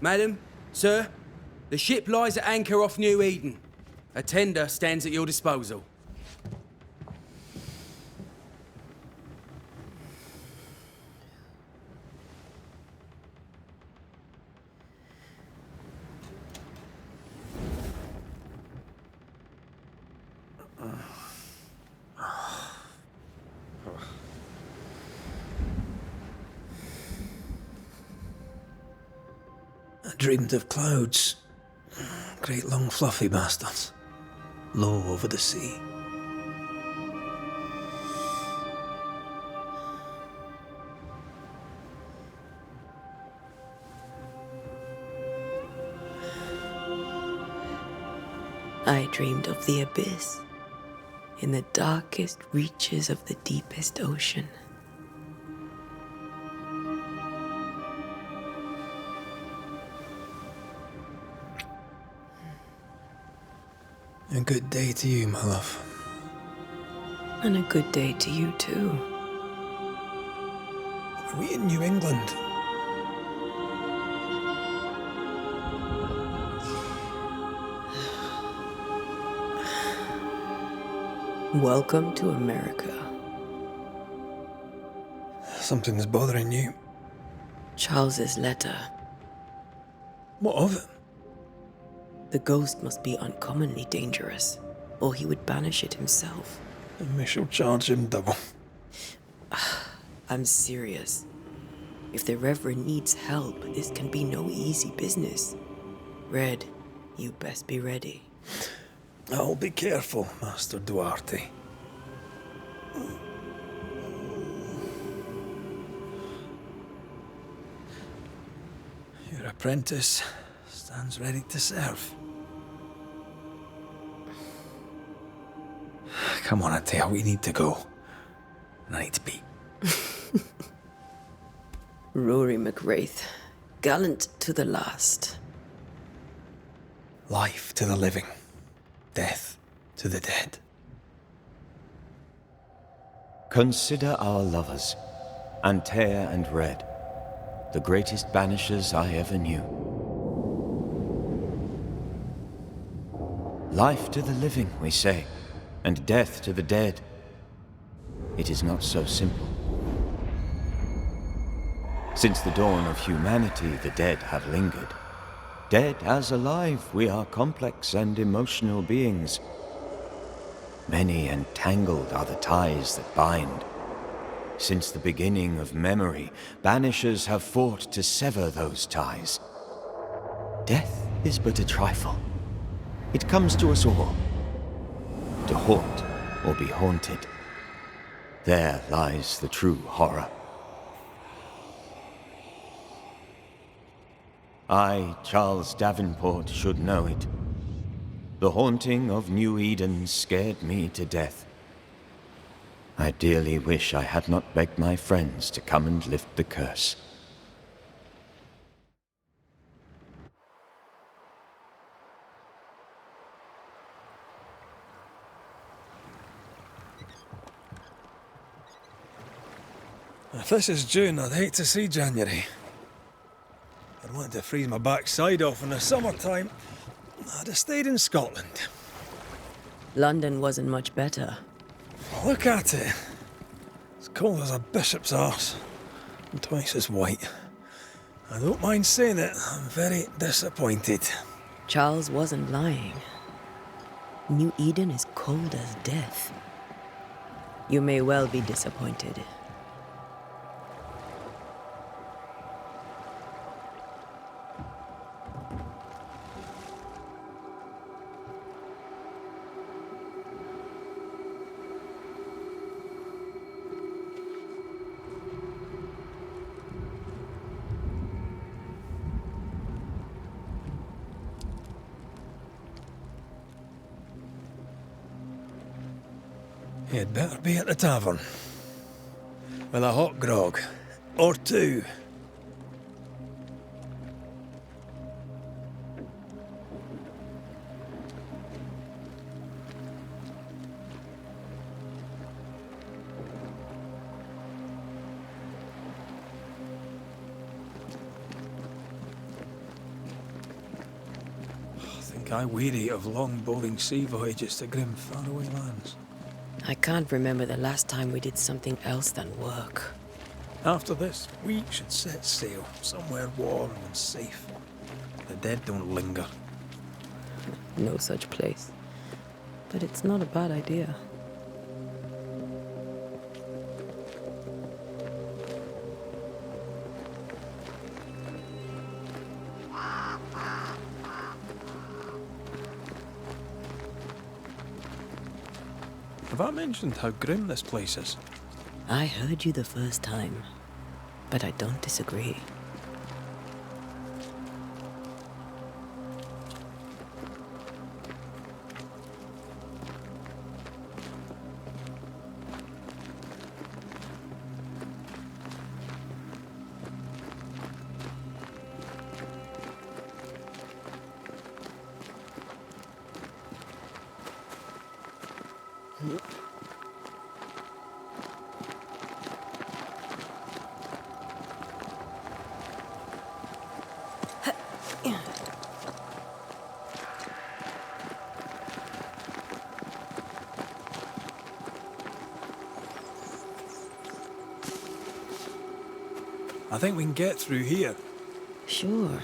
Madam, sir, the ship lies at anchor off Nью Иден. A tender stands at your disposal. I dreamed of clouds. Great long fluffy bastards. Low over the sea. I dreamed of the abyss, in the darkest reaches of the deepest ocean. A good day to you, my love. And a good day to you too. Are we in New England? Welcome to America. Something's bothering you. Charles's letter. What of it? The ghost must be uncommonly dangerous, or he would banish it himself. And we shall charge him double. I'm serious. If the Reverend needs help, this can be no easy business. Red, you best be ready. I'll be careful, Master Duarte. Your apprentice stands ready to serve. Come on, Atea, we need to go. And I need to pee. Rory McWraith, gallant to the last. Life to the living, death to the dead. Consider our lovers, Antea and Red, the greatest banishers I ever knew. Life to the living, we say, and death to the dead. It is not so simple. Since the dawn of humanity, the dead have lingered. Dead as alive, we are complex and emotional beings. Many and tangled are the ties that bind. Since the beginning of memory, banishers have fought to sever those ties. Death is but a trifle. It comes to us all. To haunt or be haunted. There lies the true horror. I, Charles Davenport, should know it. The haunting of Nью Idен scared me to death. I dearly wish I had not begged my friends to come and lift the curse. If this is June, I'd hate to see January. I'd want to freeze my backside off in the summertime. I'd have stayed in Scotland. London wasn't much better. Look at it. As cold as a bishop's arse. And twice as white. I don't mind saying it, I'm very disappointed. Charles wasn't lying. Nью Idен is cold as death. You may well be disappointed. You'd better be at the tavern. With a hot grog. Or two. I weary of long bowling sea voyages to grim faraway lands. I can't remember the last time we did something else than work. After this, we should set sail somewhere warm and safe. The dead don't linger. No such place. But it's not a bad idea. Have I mentioned how grim this place is? I heard you the first time, but I don't disagree. I think we can get through here. Sure.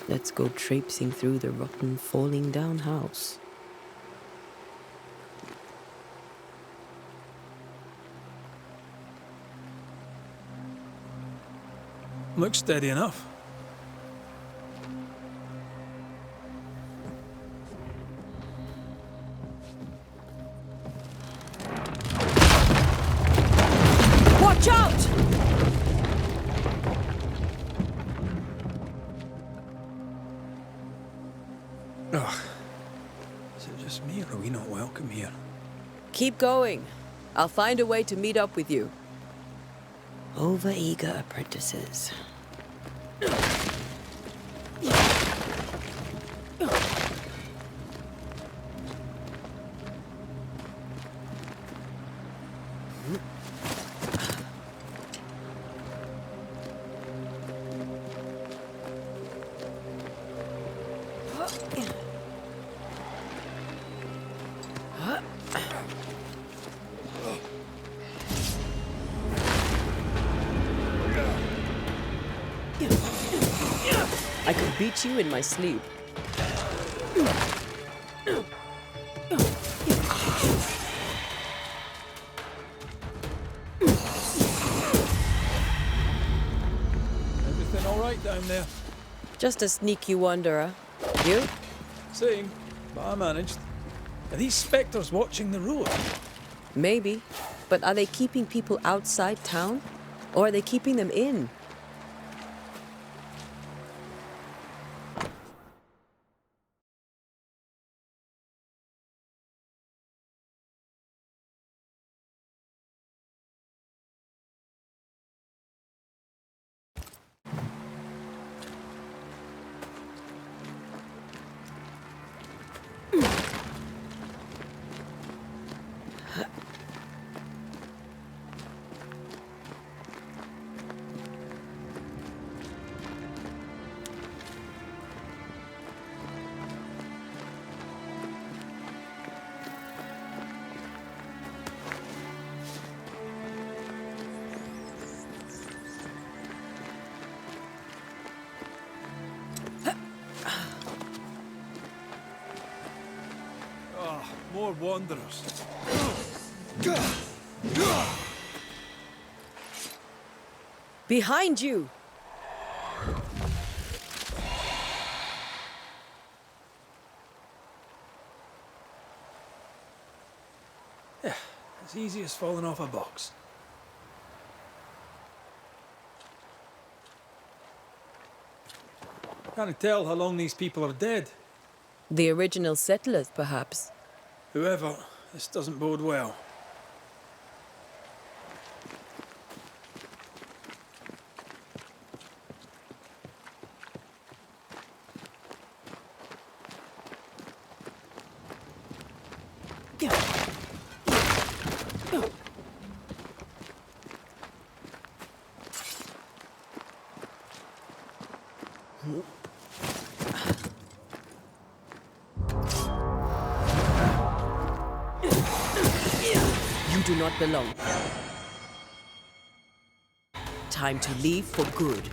Let's go traipsing through the rotten, falling down house. Looks steady enough. Watch out! Ugh. Is it just me, or are we not welcome here? Keep going. I'll find a way to meet up with you. Overeager apprentices. I could beat you in my sleep. Everything all right down there? Just a sneaky wanderer. You? Same, but I managed. Are these spectres watching the road? Maybe. But are they keeping people outside town? Or are they keeping them in? More wanderers. Behind you! Yeah, as easy as falling off a box. Can't tell how long these people are dead. The original settlers, perhaps. Whoever, this doesn't bode well. do not belong. Time to leave for good.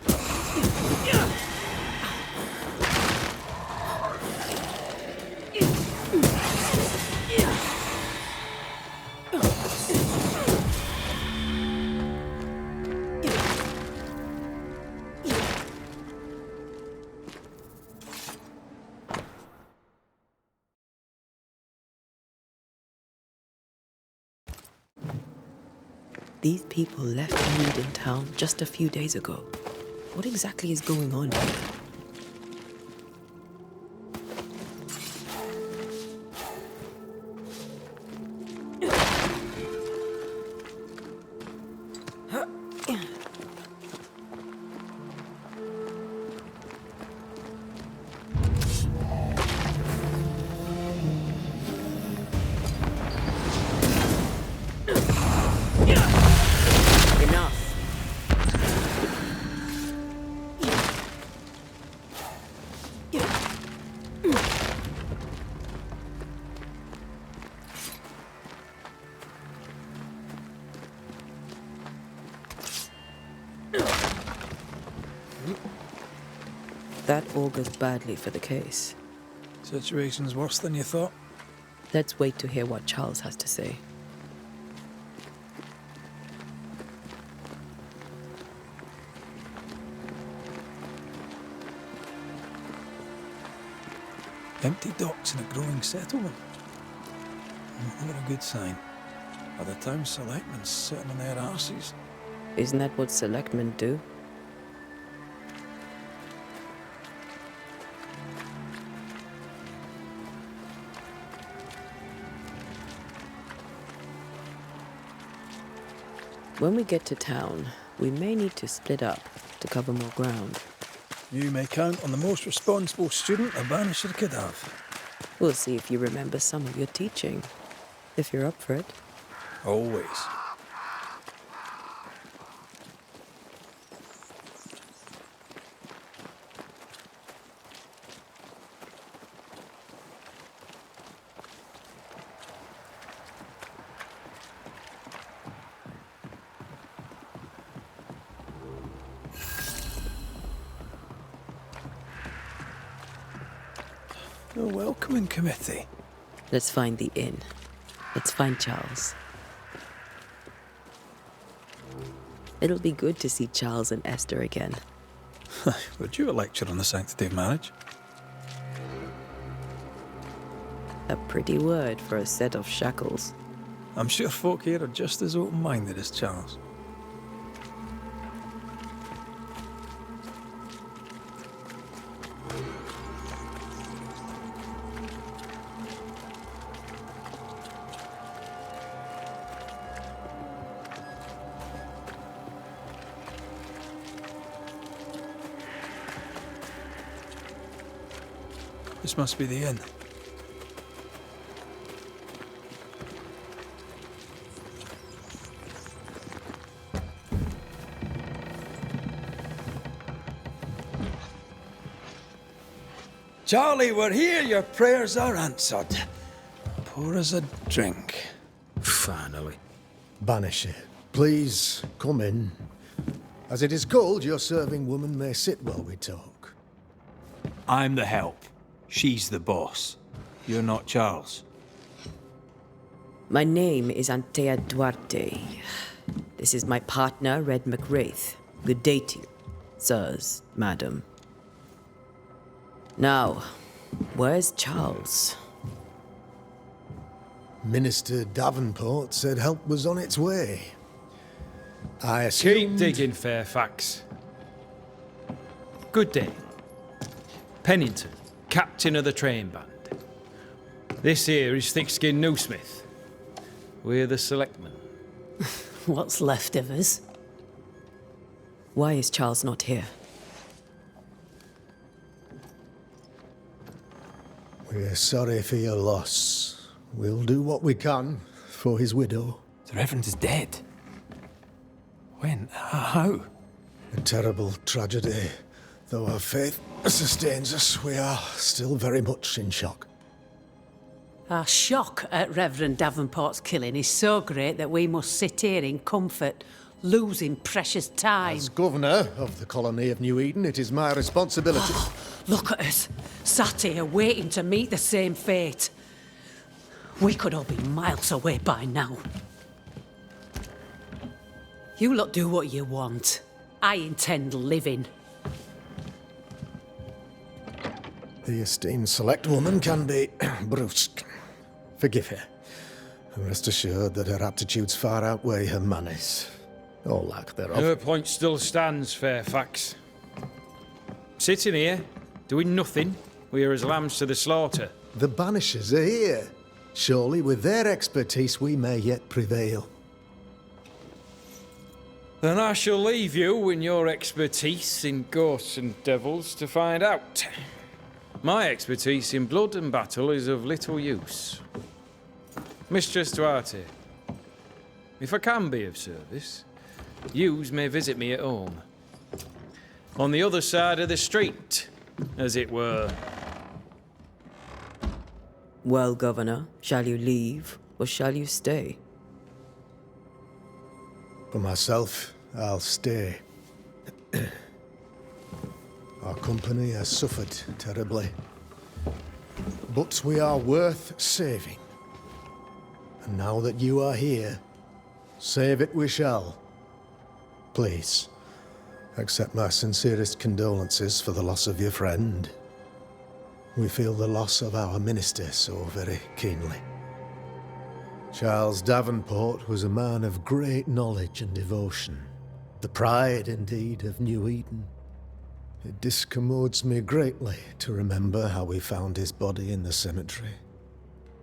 These people left Nyu Iden town just a few days ago. What exactly is going on here? That augurs badly for the case. Situation's worse than you thought. Let's wait to hear what Charles has to say. Empty docks in a growing settlement. Never a good sign. Are the town selectmen sitting on their arses? Isn't that what selectmen do? When we get to town, we may need to split up to cover more ground. You may count on the most responsible student a Banisher could have. We'll see if you remember some of your teaching, if you're up for it. Always. A welcoming committee. Let's find the inn. Let's find Charles. It'll be good to see Charles and Esther again. Would you a lecture on the sanctity of marriage? A pretty word for a set of shackles. I'm sure folk here are just as open-minded as Charles. This must be the inn. Charlie, we're here. Your prayers are answered. Pour us a drink. Finally. Banisher, please come in. As it is called, your serving woman may sit while we talk. I'm the help. She's the boss. You're not Charles. My name is Antea Duarte. This is my partner, Red McWraith. Good day to you, sirs, madam. Now, where's Charles? Minister Davenport said help was on its way. I assume... Keep digging, Fairfax. Good day. Pennington, captain of the train band. This here is Thickskin Newsmith. We're the selectmen. What's left of us? Why is Charles not here? We're sorry for your loss. We'll do what we can for his widow. The Reverend is dead. When? How? A terrible tragedy. Though our faith sustains us, we are still very much in shock. Our shock at Reverend Davenport's killing is so great that we must sit here in comfort, losing precious time. As governor of the colony of New Eden, it is my responsibility. Look at us, sat here waiting to meet the same fate. We could all be miles away by now. You lot do what you want. I intend living. The esteemed select woman can be brusque. Forgive her. And rest assured that her aptitudes far outweigh her manners. Or lack thereof. Her point still stands, Fairfax. Sitting here, doing nothing, we are as lambs to the slaughter. The Banishers are here. Surely with their expertise we may yet prevail. Then I shall leave you and your expertise in ghosts and devils to find out. My expertise in blood and battle is of little use. Mistress Duarte, if I can be of service, yous may visit me at home. On the other side of the street, as it were. Well, Governor, shall you leave or shall you stay? For myself, I'll stay. Our company has suffered terribly. But we are worth saving. And now that you are here, save it we shall. Please, accept my sincerest condolences for the loss of your friend. We feel the loss of our minister so very keenly. Charles Davenport was a man of great knowledge and devotion. The pride, indeed, of New Eden. It discommodes me greatly to remember how we found his body in the cemetery.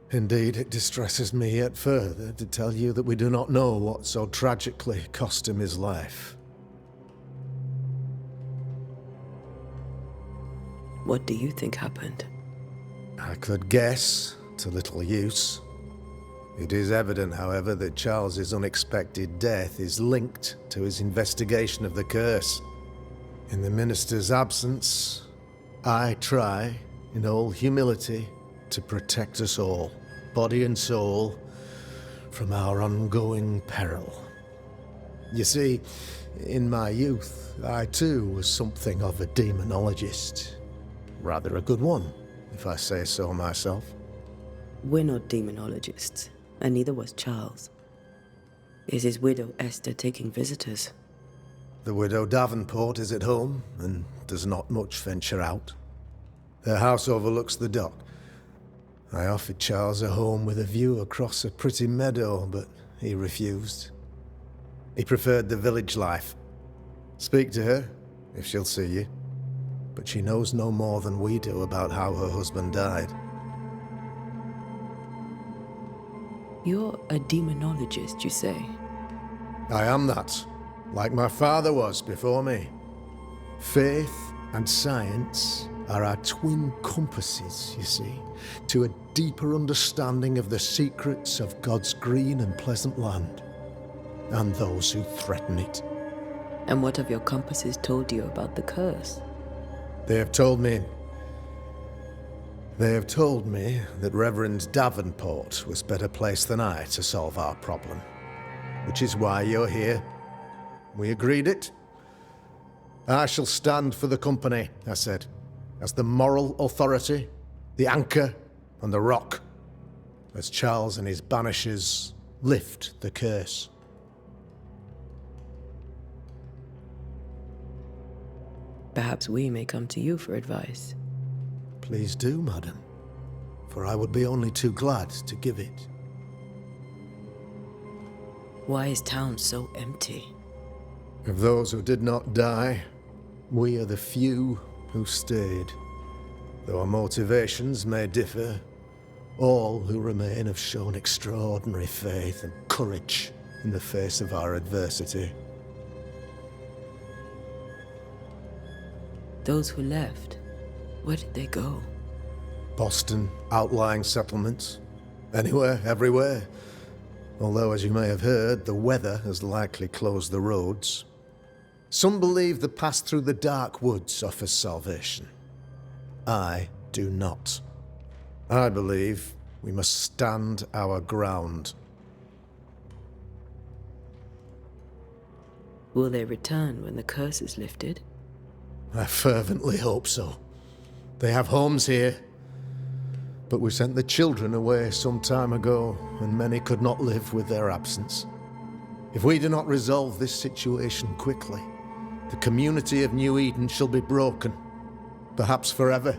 Indeed, it distresses me yet further to tell you that we do not know what so tragically cost him his life. What do you think happened? I could guess, to little use. It is evident, however, that Charles's unexpected death is linked to his investigation of the curse. In the minister's absence, I try, in all humility, to protect us all, body and soul, from our ongoing peril. You see, in my youth, I too was something of a demonologist. Rather a good one, if I say so myself. We're not demonologists, and neither was Charles. Is his widow Esther taking visitors? The widow Davenport is at home, and does not much venture out. Their house overlooks the dock. I offered Charles a home with a view across a pretty meadow, but he refused. He preferred the village life. Speak to her, if she'll see you. But she knows no more than we do about how her husband died. You're a demonologist, you say? I am that, like my father was before me. Faith and science are our twin compasses, you see, to a deeper understanding of the secrets of God's green and pleasant land, and those who threaten it. And what have your compasses told you about the curse? They have told me that Reverend Davenport was better placed than I to solve our problem. Which is why you're here. We agreed it. I shall stand for the company, I said, as the moral authority, the anchor, and the rock, as Charles and his Banishers lift the curse. Perhaps we may come to you for advice. Please do, madam, for I would be only too glad to give it. Why is town so empty? Of those who did not die, we are the few who stayed. Though our motivations may differ, all who remain have shown extraordinary faith and courage in the face of our adversity. Those who left, where did they go? Boston, outlying settlements. Anywhere, everywhere. Although, as you may have heard, the weather has likely closed the roads. Some believe the path through the dark woods offers salvation. I do not. I believe We must stand our ground. Will they return when the curse is lifted? I fervently hope so. They have homes here. But we sent the children away some time ago, and many could not live with their absence. If we do not resolve this situation quickly, the community of New Eden shall be broken, perhaps forever.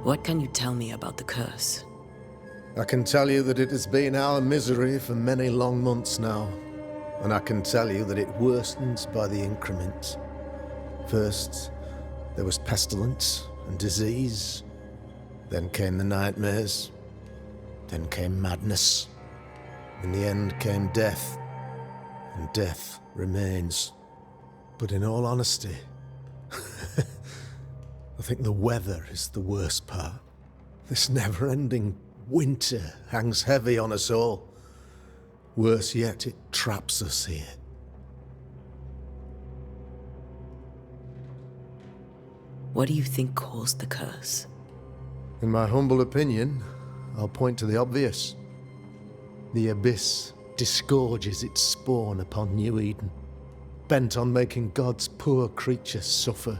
What can you tell me about the curse? I can tell you that it has been our misery for many long months now, and I can tell you that it worsens by the increments. First, there was pestilence and disease. Then came the nightmares. Then came madness. In the end came death. And death remains. But in all honesty, I think the weather is the worst part. This never-ending winter hangs heavy on us all. Worse yet, it traps us here. What do you think caused the curse? In my humble opinion, I'll point to the obvious. The Abyss disgorges its spawn upon New Eden, bent on making God's poor creatures suffer.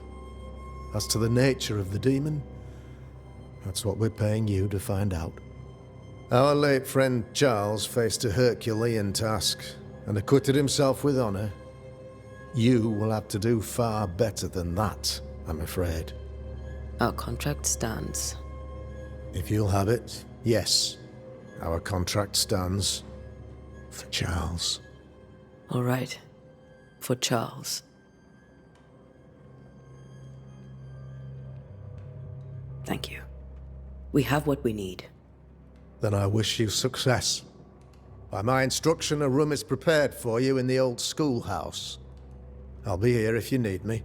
As to the nature of the demon, that's what we're paying you to find out. Our late friend Charles faced a Herculean task and acquitted himself with honor. You will have to do far better than that, I'm afraid. Our contract stands. If you'll have it, yes. Our contract stands for Charles. All right. For Charles. Thank you. We have what we need. Then I wish you success. By my instruction, a room is prepared for you in the old schoolhouse. I'll be here if you need me.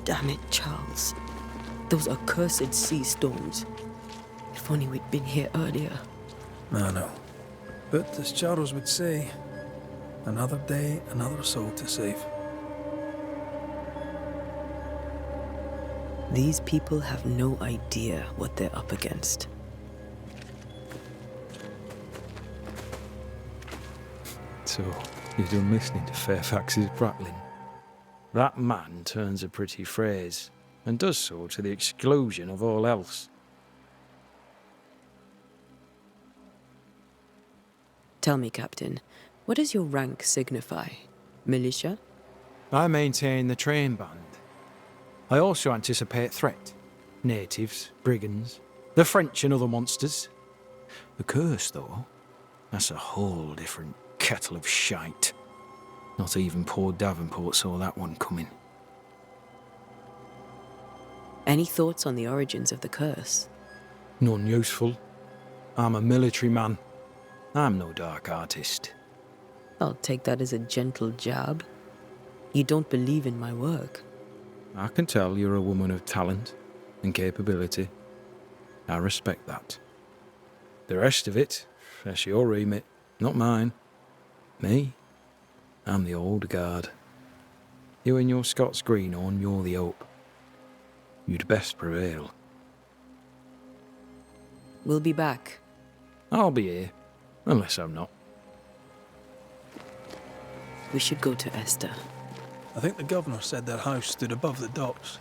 Damn it, Charles. Those are cursed sea storms. If only we'd been here earlier. I know. But as Charles would say, another day, another soul to save. These people have no idea what they're up against. So, you're done listening to Fairfax's prattling? That man turns a pretty phrase, and does so to the exclusion of all else. Tell me, Captain, what does your rank signify? Militia? I maintain the train band. I also anticipate threat. Natives, brigands, the French and other monsters. The curse, though, that's a whole different kettle of shite. Not even poor Davenport saw that one coming. Any thoughts on the origins of the curse? None useful. I'm a military man. I'm no dark artist. I'll take that as a gentle jab. You don't believe in my work. I can tell you're a woman of talent and capability. I respect that. The rest of it, that's your remit, not mine. Me? I'm the old guard. You and your Scots greenhorn, you're the hope. You'd best prevail. We'll be back. I'll be here, unless I'm not. We should go to Esther. I think the governor said their house stood above the docks.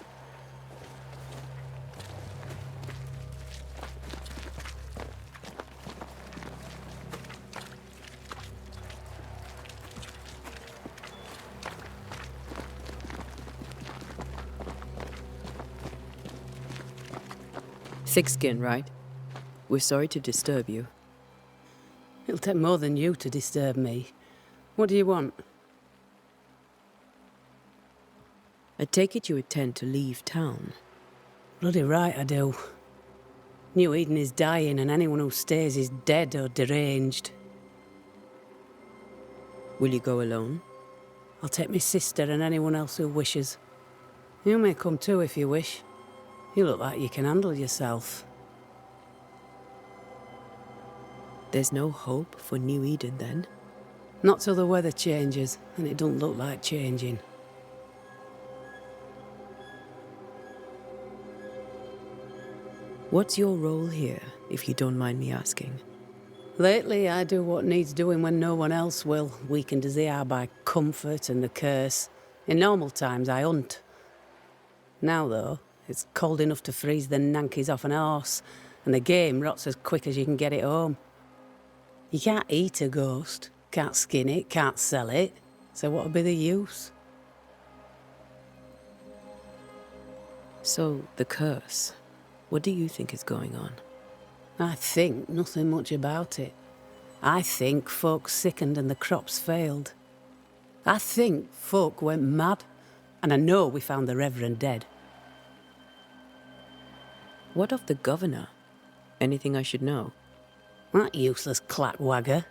Thick skin, right? We're sorry to disturb you. It'll take more than you to disturb me. What do you want? I take it you intend to leave town. Bloody right I do. New Eden is dying and anyone who stays is dead or deranged. Will you go alone? I'll take my sister and anyone else who wishes. You may come too if you wish. You look like you can handle yourself. There's no hope for New Eden then? Not till the weather changes, and it don't look like changing. What's your role here, if you don't mind me asking? Lately, I do what needs doing when no one else will, weakened as they are by comfort and the curse. In normal times, I hunt. Now, though, it's cold enough to freeze the nankies off an horse, and the game rots as quick as you can get it home. You can't eat a ghost, can't skin it, can't sell it, so what'll be the use? So, the curse. What do you think is going on? I think nothing much about it. I think folk sickened and the crops failed. I think folk went mad, and I know we found the Reverend dead. What of the governor? Anything I should know? That useless clackwagger.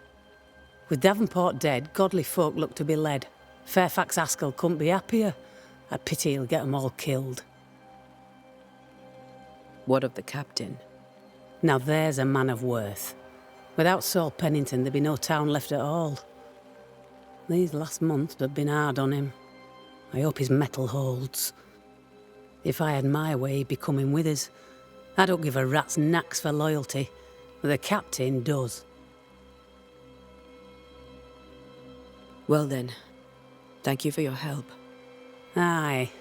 With Davenport dead, godly folk look to be led. Fairfax Askell couldn't be happier. I pity he'll get 'em all killed. What of the captain? Now there's a man of worth. Without Saul Pennington, there'd be no town left at all. These last months have been hard on him. I hope his mettle holds. If I had my way, he'd be coming with us. I don't give a rat's knacks for loyalty, but the captain does. Well then, thank you for your help. Aye,